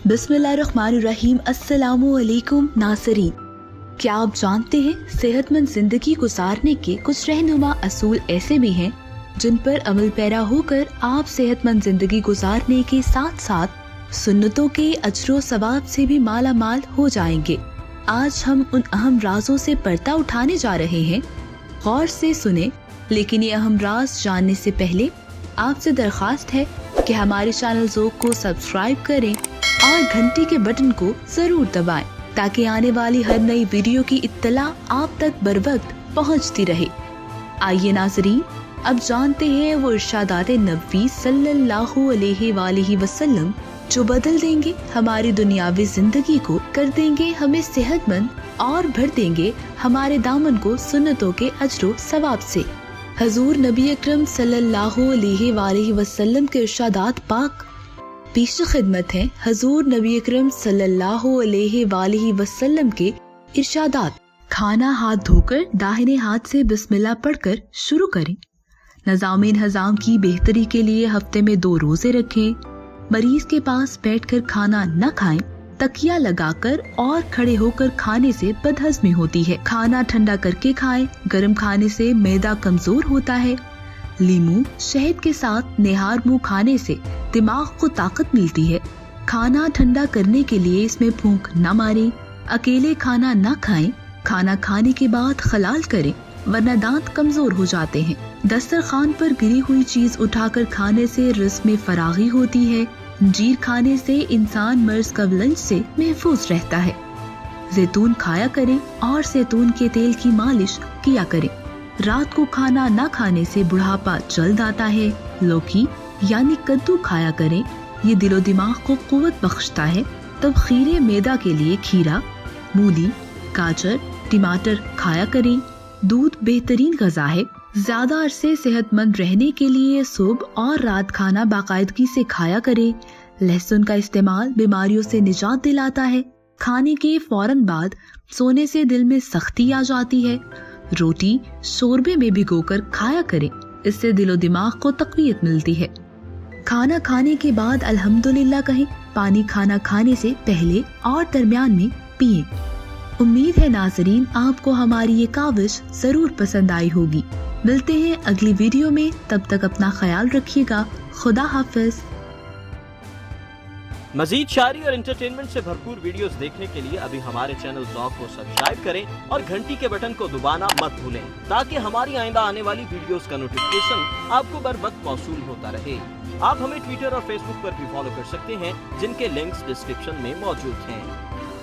बिस्मिल्लाहिर्रहमानिर्रहीम। अस्सलामु अलैकुम नाज़रीन, क्या आप जानते हैं सेहतमंद जिंदगी गुजारने के कुछ रहनुमा असूल ऐसे भी हैं जिन पर अमल पैरा होकर आप सेहतमंद जिंदगी गुजारने के साथ साथ सुन्नतों के अजरो सवाब से भी माला माल हो जाएंगे। आज हम उन अहम राजों से पर्दा उठाने जा रहे हैं। गौर से सुने, लेकिन ये अहम राज जानने से पहले आपसे दरख्वास्त है कि हमारे चैनल ज़ोक को सब्सक्राइब करें और घंटी के बटन को जरूर दबाएं ताकि आने वाली हर नई वीडियो की इत्तला आप तक बर वक्त पहुँचती रहे। आइए नाज़रीन, अब जानते हैं वो इरशादात नबवी सल्लल्लाहु अलैहि वसल्लम जो बदल देंगे हमारी दुनियावी जिंदगी को, कर देंगे हमें सेहतमंद और भर देंगे हमारे दामन को सुन्नतों के अजरो सवाब से। हजूर नबी अकरम सल्लल्लाहु अलैहि वसल्लम के इरशादात पाक पेश खिदमत हैं। हजूर नबी अकरम सल्लल्लाहु अलैहि वसल्लम के इरशादात। खाना हाथ धोकर दाहिने हाथ से बिस्मिल्लाह पढ़कर शुरू करें। नज़ामिन हज़ाम की बेहतरी के लिए हफ्ते में 2 रोजे रखें। मरीज के पास बैठकर खाना न खाएं। तकिया लगाकर और खड़े होकर खाने से बदहजमी होती है। खाना ठंडा करके खाएं। गर्म खाने से मैदा कमजोर होता है। लीमू शहद के साथ निहार मुंह खाने से दिमाग को ताकत मिलती है। खाना ठंडा करने के लिए इसमें फूंक न मारें। अकेले खाना न खाएं। खाना खाने के बाद खलाल करें वरना दांत कमजोर हो जाते हैं। दस्तरखान पर गिरी हुई चीज उठाकर खाने से रिज़्क में फरागी होती है। जीर खाने से इंसान मर्ज कवलंज से महफूज रहता है। जैतून खाया करें और जैतून के तेल की मालिश किया करें। रात को खाना न खाने से बुढ़ापा जल्द आता है। लौकी यानी कद्दू खाया करें, ये दिलो दिमाग को कुव्वत बख्शता है। तब खीरे मैदा के लिए खीरा, मूली, गाजर, टमाटर खाया करें। दूध बेहतरीन ग़िज़ा है। ज्यादा अरसे सेहतमंद रहने के लिए सुबह और रात खाना बाकायदगी से खाया करें। लहसुन का इस्तेमाल बीमारियों से निजात दिलाता है। खाने के फौरन बाद सोने से दिल में सख्ती आ जाती है। रोटी शोरबे में भिगोकर खाया करें, इससे दिलो दिमाग को तक़वियत मिलती है। खाना खाने के बाद अल्हम्दुलिल्लाह कहें। पानी खाना खाने से पहले और दरमियान में पिएं। उम्मीद है नाज़रीन आपको हमारी ये काविश जरूर पसंद आई होगी। मिलते हैं अगली वीडियो में, तब तक अपना ख्याल रखिएगा। खुदा हाफिज। मजीद शायरी और एंटरटेनमेंट से भरपूर वीडियोस देखने के लिए अभी हमारे चैनल ज़ौक को सब्सक्राइब करें और घंटी के बटन को दबाना मत भूलें ताकि हमारी आइंदा आने वाली वीडियोस का नोटिफिकेशन आपको बर वक्त मौसूल होता रहे। आप हमें ट्विटर और फेसबुक पर भी फॉलो कर सकते हैं जिनके लिंक्स डिस्क्रिप्शन में मौजूद हैं।